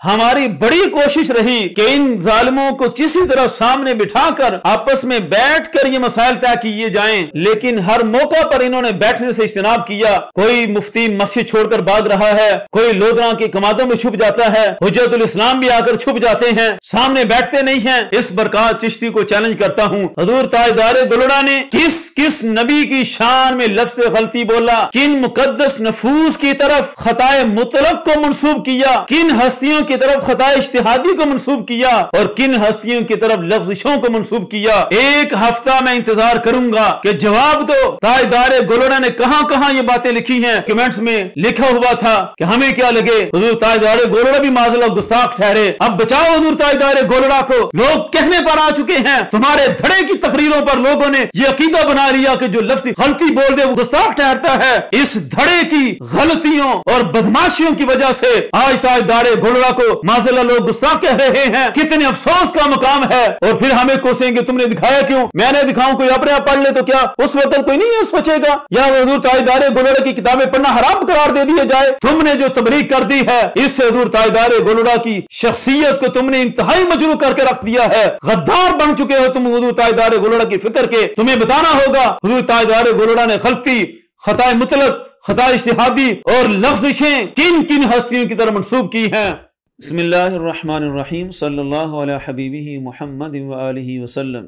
ہماری بڑی کوشش رہی کہ ان ظالموں کو کسی طرح سامنے بٹھا کر آپس میں بیٹھ کر یہ مسائل طے کیے جائیں، لیکن ہر موقع پر انہوں نے بیٹھنے سے اجتناب کیا۔ کوئی مفتی مسجد چھوڑ کر بھاگ رہا ہے، کوئی لودھراں کی کمادوں میں چھپ جاتا ہے، حجت الاسلام بھی آ کر چھپ جاتے ہیں، سامنے بیٹھتے نہیں ہیں۔ اس برکات چشتی کو چیلنج کرتا ہوں، حضور تاجدار گولڑا نے کس نبی کی شان میں لفظ غلطی بولا، کن مقدس نفوس کی طرف خطائے مطلق کو منسوب کیا، کن ہستیوں کی طرف خطائے اجتہادی کو منسوب کیا، اور کن ہستیوں کی طرف لغزشوں کو منسوب کیا۔ ایک ہفتہ میں انتظار کروں گا کہ جواب دو تاجدار گولڑا نے کہاں کہاں یہ باتیں لکھی ہیں۔ کمنٹس میں لکھا ہوا تھا کہ ہمیں کیا لگے حضور تاجدار گولڑا بھی معذاللہ گستاخ ٹھہرے، اب بچاؤ حضور تاجدار گولڑا کو۔ لوگ کہنے پر آ چکے ہیں، تمہارے دھڑے کی تقریروں پر لوگوں نے یہ عقیدہ بنا لیا کہ جو لفظ غلطی بول دے وہ گستاخ ٹھہرتا ہے۔ اس دھڑے کی غلطیوں اور بدماشیوں کی وجہ سے آج تاجدار گولڑا کو معذاللہ لوگ گستاخ کہہ رہے ہیں۔ کتنے افسوس کا مقام ہے، اور پھر ہمیں کوسیں گے تم نے دکھایا کیوں؟ میں نے دکھاؤں، کوئی اپنے آپ پڑھ لے تو کیا اس وقت کوئی نہیں ہے سوچے گا؟ یا حضور تاجدار گولڑا کی کتابیں پڑھنا حرام قرار دے دیا جائے؟ تم نے جو تبلیغ کر دی ہے اس سے حضور تاجدار گولڑا کی شخصیت کو تم نے انتہائی مجروح کر کے رکھ دیا ہے۔ غدار بن چکے ہو تم حضور تاجدار گولڑا کی فکر کے۔ تمہیں بتانا ہوگا حضور تاجدار گولڑا نے غلطی، خطائے مطلق، خطائے اجتہادی اور لغزشیں کن کن ہستیوں کی طرف منسوب کی ہیں۔ بسم اللہ الرحمن الرحیم، صلی اللہ علی حبیبہ محمد وآلہ وسلم۔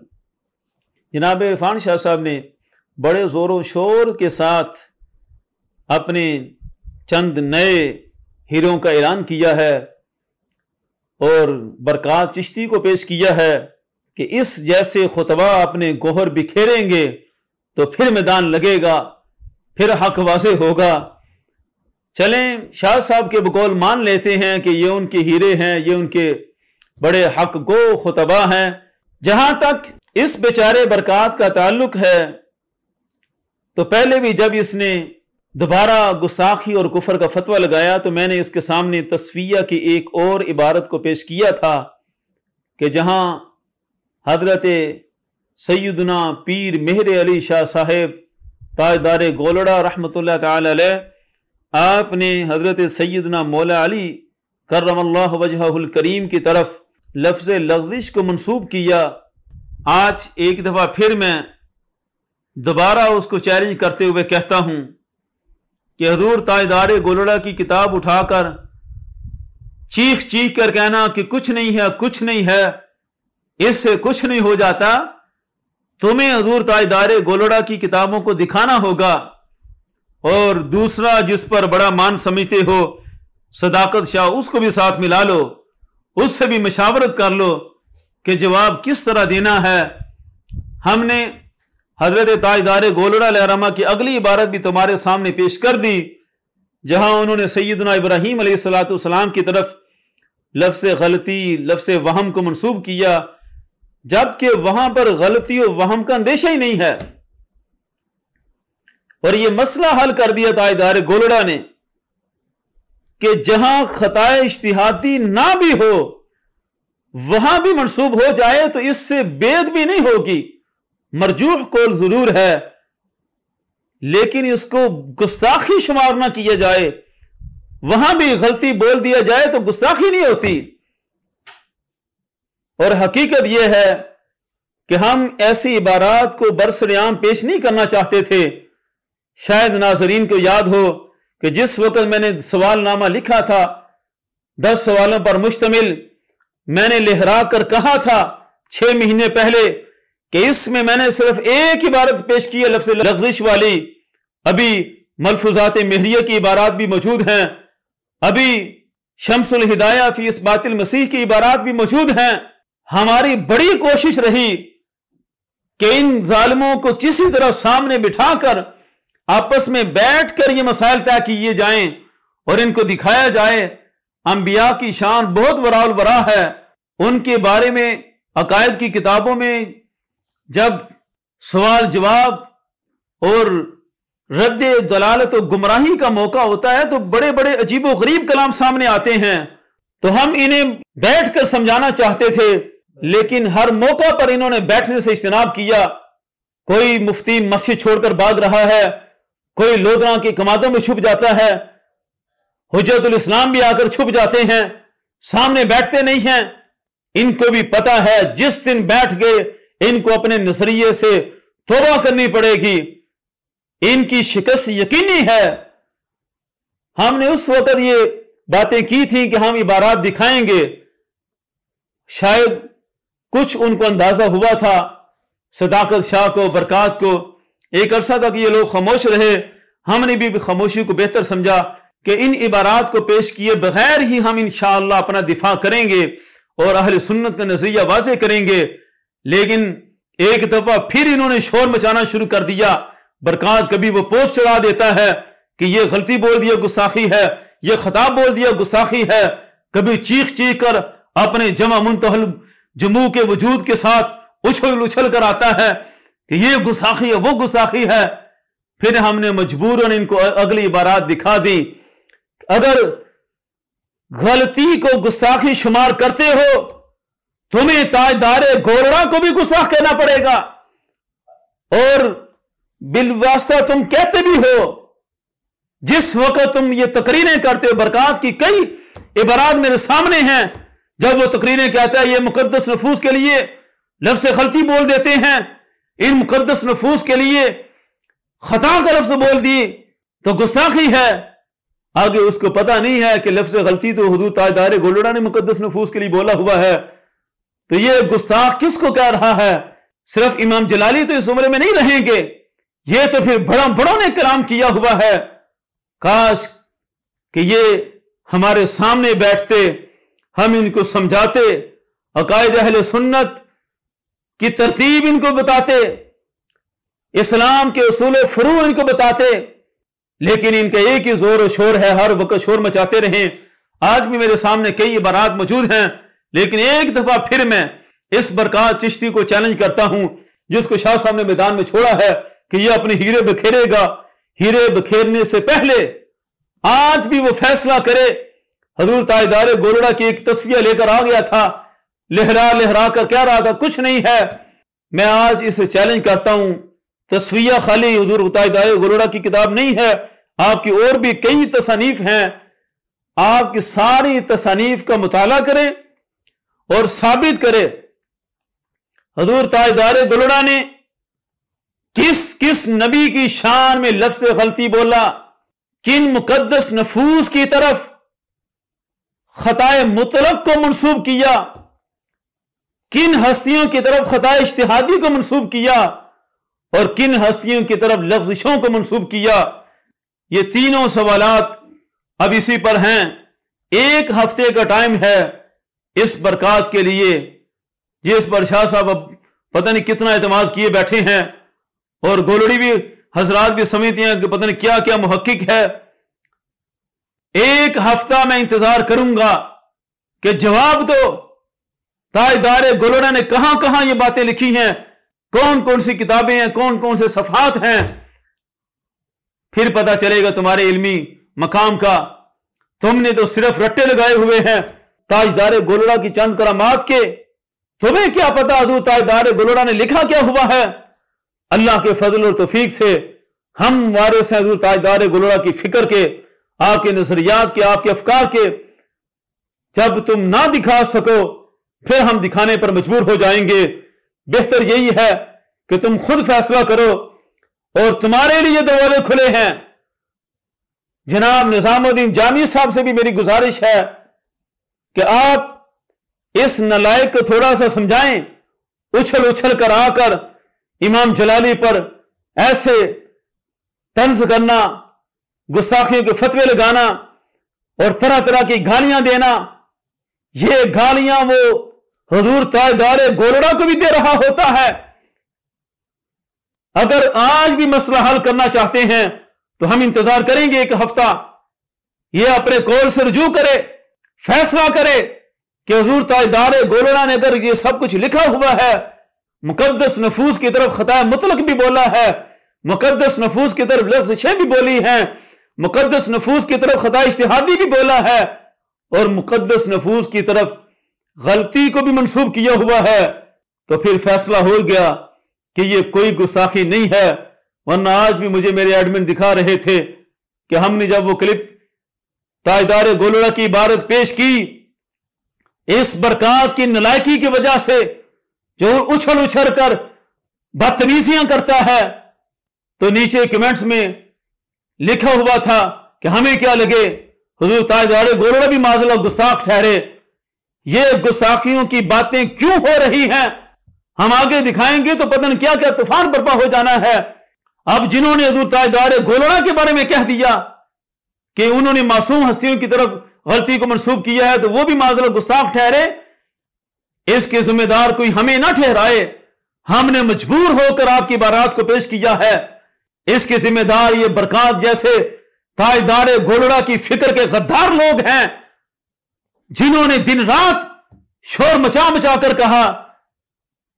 جناب عرفان شاہ صاحب نے بڑے زور و شور کے ساتھ اپنے چند نئے ہیروں کا اعلان کیا ہے اور برکات چشتی کو پیش کیا ہے کہ اس جیسے خطبہ اپنے گوہر بکھیریں گے تو پھر میدان لگے گا، پھر حق واضح ہوگا۔ چلیں شاہ صاحب کے بقول مان لیتے ہیں کہ یہ ان کے ہیرے ہیں، یہ ان کے بڑے حق گو خطبہ ہیں۔ جہاں تک اس بیچارے برکات کا تعلق ہے تو پہلے بھی جب اس نے دوبارہ گستاخی اور کفر کا فتویٰ لگایا تو میں نے اس کے سامنے تصفیہ کی ایک اور عبارت کو پیش کیا تھا کہ جہاں حضرت سیدنا پیر مہر علی شاہ صاحب تاجدار گولڑا رحمۃ اللہ تعالی علیہ، آپ نے حضرت سیدنا مولا علی کرم اللہ وجہہ الکریم کی طرف لفظ لغزش کو منسوب کیا۔ آج ایک دفعہ پھر میں دوبارہ اس کو چیلنج کرتے ہوئے کہتا ہوں کہ حضور تاجدار گولڑا کی کتاب اٹھا کر چیخ چیخ کر کہنا کہ کچھ نہیں ہے، کچھ نہیں ہے، اس سے کچھ نہیں ہو جاتا، تمہیں حضور تاجدار گولڑا کی کتابوں کو دکھانا ہوگا۔ اور دوسرا جس پر بڑا مان سمجھتے ہو صداقت شاہ، اس کو بھی ساتھ ملا لو، اس سے بھی مشاورت کر لو کہ جواب کس طرح دینا ہے۔ ہم نے حضرت تاجدار گولڑا علیہ الرحمہ کی اگلی عبارت بھی تمہارے سامنے پیش کر دی، جہاں انہوں نے سیدنا ابراہیم علیہ السلام کی طرف لفظ غلطی، لفظ وہم کو منسوب کیا، جبکہ وہاں پر غلطی و وہم کا اندیشہ ہی نہیں ہے۔ اور یہ مسئلہ حل کر دیا تاجدار گولڑا نے کہ جہاں خطائے اجتہادی نہ بھی ہو وہاں بھی منسوب ہو جائے تو اس سے بید بھی نہیں ہوگی، مرجوح قول ضرور ہے، لیکن اس کو گستاخی شمار نہ کیا جائے، وہاں بھی غلطی بول دیا جائے تو گستاخی نہیں ہوتی۔ اور حقیقت یہ ہے کہ ہم ایسی عبارات کو برسر عام پیش نہیں کرنا چاہتے تھے۔ شاید ناظرین کو یاد ہو کہ جس وقت میں نے سوال نامہ لکھا تھا 10 سوالوں پر مشتمل، میں نے لہرا کر کہا تھا 6 مہینے پہلے کہ اس میں نے صرف ایک عبارت پیش کی ہے، لفظ لغزش والی۔ ابھی ملفوظات مہریہ کی عبارات بھی موجود ہیں، ابھی شمس الہدایہ فی اثبات المسیح کی عبارات بھی موجود ہیں۔ ہماری بڑی کوشش رہی کہ ان ظالموں کو کسی طرح سامنے بٹھا کر آپس میں بیٹھ کر یہ مسائل طے کیے جائیں اور ان کو دکھایا جائے انبیاء کی شان بہت وراء الورا ہے۔ ان کے بارے میں عقائد کی کتابوں میں جب سوال جواب اور رد دلالت و گمراہی کا موقع ہوتا ہے تو بڑے بڑے عجیب و غریب کلام سامنے آتے ہیں، تو ہم انہیں بیٹھ کر سمجھانا چاہتے تھے، لیکن ہر موقع پر انہوں نے بیٹھنے سے اجتناب کیا۔ کوئی مفتی مسجد چھوڑ کر بھاگ رہا ہے، کوئی لودھراں کی کمادوں میں چھپ جاتا ہے، حجت الاسلام بھی آ کر چھپ جاتے ہیں، سامنے بیٹھتے نہیں ہیں. ان کو بھی پتا ہے جس دن بیٹھ گئے ان کو اپنے نظریے سے توبہ کرنی پڑے گی. ان کی شکست یقینی ہے. ہم نے اس وقت یہ باتیں کی تھیں کہ ہم عبارات دکھائیں گے. شاید کچھ ان کو اندازہ ہوا تھا. صداقت شاہ کو، برکات کو ایک عرصہ تک یہ لوگ خاموش رہے. ہم نے بھی خاموشی کو بہتر سمجھا کہ ان عبارات کو پیش کیے بغیر ہی ہم انشاءاللہ اپنا دفاع کریں گے اور اہل سنت کا نظریہ واضح کریں گے. لیکن ایک دفعہ پھر انہوں نے شور مچانا شروع کر دیا. برکات کبھی وہ پوسٹ چڑھا دیتا ہے کہ یہ غلطی بول دیا گستاخی ہے، یہ خطاب بول دیا گستاخی ہے. کبھی چیخ چیخ کر اپنے جمع منتہل جموع کے وجود کے ساتھ اچھل اچھل کر آتا ہے کہ یہ گستاخی ہے، وہ گستاخی ہے. پھر ہم نے مجبوراً ان کو اگلی عبارات دکھا دی. اگر غلطی کو گستاخی شمار کرتے ہو تمہیں تاجدار گولڑا کو بھی گستاخ کہنا پڑے گا. اور بالواسطہ تم کہتے بھی ہو جس وقت تم یہ تقریریں کرتے ہو. برکات کی کئی عبارات میرے سامنے ہیں جب وہ تقریریں کہتا ہے یہ مقدس نفوس کے لیے لفظ غلطی بول دیتے ہیں، ان مقدس نفوس کے لیے خطا کا لفظ بول دی تو گستاخی ہے. آگے اس کو پتہ نہیں ہے کہ لفظ غلطی تو حضور تاجدار گولڑا نے مقدس نفوس کے لیے بولا ہوا ہے. تو یہ گستاخ کس کو کہہ رہا ہے؟ صرف امام جلالی تو اس عمرے میں نہیں رہیں گے، یہ تو پھر بڑوں نے کلام کیا ہوا ہے. کاش کہ یہ ہمارے سامنے بیٹھتے، ہم ان کو سمجھاتے، عقائد اہل سنت کی ترتیب ان کو بتاتے، اسلام کے اصول فروع ان کو بتاتے. لیکن ان کا ایک ہی زور و شور ہے، ہر وقت شور مچاتے رہیں. آج بھی میرے سامنے کئی عبارات موجود ہیں، لیکن ایک دفعہ پھر میں اس برکات چشتی کو چیلنج کرتا ہوں جس کو شاہ صاحب نے میدان میں چھوڑا ہے کہ یہ اپنے ہیرے بکھیرے گا. ہیرے بکھیرنے سے پہلے آج بھی وہ فیصلہ کرے. حضور تاجدار گولڑا کی ایک تصفیہ لے کر آ گیا تھا، لہرا لہرا کر کہہ رہا تھا کچھ نہیں ہے. میں آج اسے چیلنج کرتا ہوں، تصفیہ خالی حضور تاجدار گولڑا کی کتاب نہیں ہے، آپ کی اور بھی کئی تصانیف ہیں. آپ کی ساری تصانیف کا مطالعہ کریں اور ثابت کرے حضور تاجدار گولڑا نے کس کس نبی کی شان میں لفظ غلطی بولا، کن مقدس نفوس کی طرف خطائے مطلق کو منسوب کیا، کن ہستیوں کی طرف خطائے اجتہادی کو منسوب کیا اور کن ہستیوں کی طرف لغزشوں کو منسوب کیا. یہ تینوں سوالات اب اسی پر ہیں. ایک ہفتے کا ٹائم ہے اس برکات کے لیے جس پر شاہ صاحب اب پتہ نہیں کتنا اعتماد کیے بیٹھے ہیں اور گولڑی بھی حضرات بھی سمجھتے ہیں کہ پتہ نہیں کیا کیا محقق ہے. ایک ہفتہ میں انتظار کروں گا کہ جواب دو تاجدار گولڑا نے کہاں کہاں یہ باتیں لکھی ہیں، کون کون سی کتابیں ہیں، کون کون سے صفحات ہیں. پھر پتہ چلے گا تمہارے علمی مقام کا. تم نے تو صرف رٹے لگائے ہوئے ہیں تاجدار گولڑا کی چند کرامات کے. تمہیں کیا پتا حضور تاجدار گولڑا نے لکھا کیا ہوا ہے؟ اللہ کے فضل اور توفیق سے ہم وارث ہیں حضور تاجدار گولڑا کی فکر کے، آپ کے نظریات کے، آپ کے افکار کے. جب تم نہ دکھا سکو پھر ہم دکھانے پر مجبور ہو جائیں گے. بہتر یہی ہے کہ تم خود فیصلہ کرو اور تمہارے لیے دروازے کھلے ہیں. جناب نظام الدین جامی صاحب سے بھی میری گزارش ہے کہ آپ اس نالائق کو تھوڑا سا سمجھائیں. اچھل اچھل کر آ کر امام جلالی پر ایسے طنز کرنا، گستاخیوں کے فتوے لگانا اور طرح طرح کی گالیاں دینا، یہ گالیاں وہ حضور تاجدار گولڑا کو بھی دے رہا ہوتا ہے. اگر آج بھی مسئلہ حل کرنا چاہتے ہیں تو ہم انتظار کریں گے ایک ہفتہ. یہ اپنے قول سے رجوع کرے، فیصلہ کرے کہ حضور تاجدار گولڑا نے اگر یہ سب کچھ لکھا ہوا ہے، مقدس نفوس کی طرف خطائے مطلق بھی بولا ہے، مقدس نفوس کی طرف لغزشیں بھی بولی ہیں، مقدس نفوس کی طرف خطائے اجتہادی بھی بولا ہے اور مقدس نفوس کی طرف غلطی کو بھی منسوب کیا ہوا ہے، تو پھر فیصلہ ہو گیا کہ یہ کوئی گستاخی نہیں ہے. ورنہ آج بھی مجھے میرے ایڈمن دکھا رہے تھے کہ ہم نے جب وہ کلپ تاجدار گولڑا کی عبارت پیش کی اس برکات کی نالائکی کی وجہ سے جو اچھل اچھل کر بدتمیزیاں کرتا ہے، تو نیچے کمنٹس میں لکھا ہوا تھا کہ ہمیں کیا لگے، حضور تاجدار گولڑا بھی معاذ اللہ گستاخ ٹھہرے، یہ گستاخیوں کی باتیں کیوں ہو رہی ہیں ہم آگے دکھائیں گے، تو پتہ نہیں کیا کیا طوفان برپا ہو جانا ہے۔ اب جنہوں نے حضور تاجدار گولڑا کے بارے میں کہہ دیا کہ انہوں نے معصوم ہستیوں کی طرف غلطی کو منسوب کیا ہے، تو وہ بھی معاذ اللہ گستاخ ٹھہرے، اس کے ذمہ دار کوئی ہمیں نہ ٹھہرائے، ہم نے مجبور ہو کر آپ کی بارات کو پیش کیا ہے، اس کے ذمہ دار یہ برکات جیسے تاجدار گولڑا کی فکر کے غدار لوگ ہیں، جنہوں نے دن رات شور مچا مچا کر کہا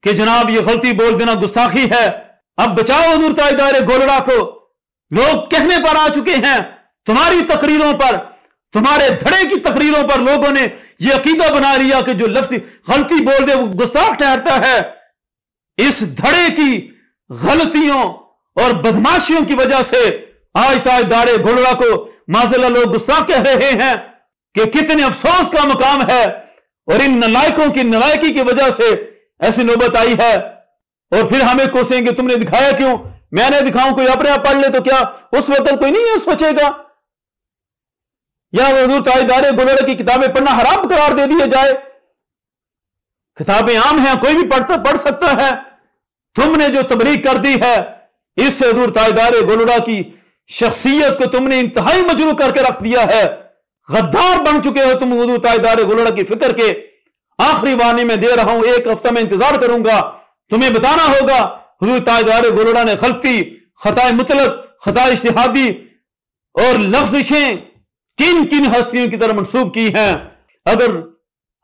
کہ جناب یہ غلطی بول دینا گستاخی ہے، اب بچاؤ حضور تاجدار گولڑا کو۔ لوگ کہنے پر آ چکے ہیں، تمہاری تقریروں پر، تمہارے دھڑے کی تقریروں پر لوگوں نے یہ عقیدہ بنا لیا کہ جو لفظ غلطی بول دے وہ گستاخ ٹھہرتا ہے۔ اس دھڑے کی غلطیوں اور بدماشیوں کی وجہ سے آج تاجدار گولڑا کو معاذ اللہ لوگ گستاخ کہہ رہے ہیں کہ کتنے افسوس کا مقام ہے، اور ان نالائکوں کی نالائکی کی وجہ سے ایسی نوبت آئی ہے۔ اور پھر ہمیں کوسیں گے تم نے دکھایا کیوں، میں نے دکھاؤں، کوئی اپنے آپ پڑھ لے تو کیا اس وقت کوئی نہیں ہے سوچے گا، یا حضور تاجدار گولڑا کی کتابیں پڑھنا حرام قرار دے دیا جائے؟ کتابیں عام ہیں، کوئی بھی پڑھ سکتا ہے۔ تم نے جو تبلیغ کر دی ہے، اس سے حضور تاجدار گولڑا کی شخصیت کو تم نے انتہائی مجروح کر کے رکھ دیا ہے، غدار بن چکے ہو تم حضور تاجدار گولڑا کی فکر کے۔ آخری وارننگ میں دے رہا ہوں، ایک ہفتہ میں انتظار کروں گا، تمہیں بتانا ہوگا حضور تاجدار گولڑا نے غلطی، خطا مطلق، خطا اجتہادی اور لغزشیں کن کن ہستیوں کی طرف منسوب کی ہیں۔ اگر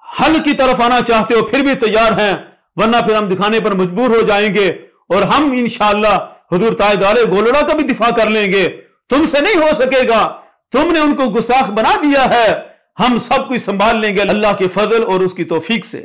حل کی طرف آنا چاہتے ہو پھر بھی تیار ہیں، ورنہ پھر ہم دکھانے پر مجبور ہو جائیں گے، اور ہم انشاءاللہ حضور تاجدار گولڑا کا بھی دفاع کر لیں گے۔ تم سے نہیں ہو سکے گا، تم نے ان کو گستاخ بنا دیا ہے، ہم سب کچھ سنبھال لیں گے اللہ کے فضل اور اس کی توفیق سے۔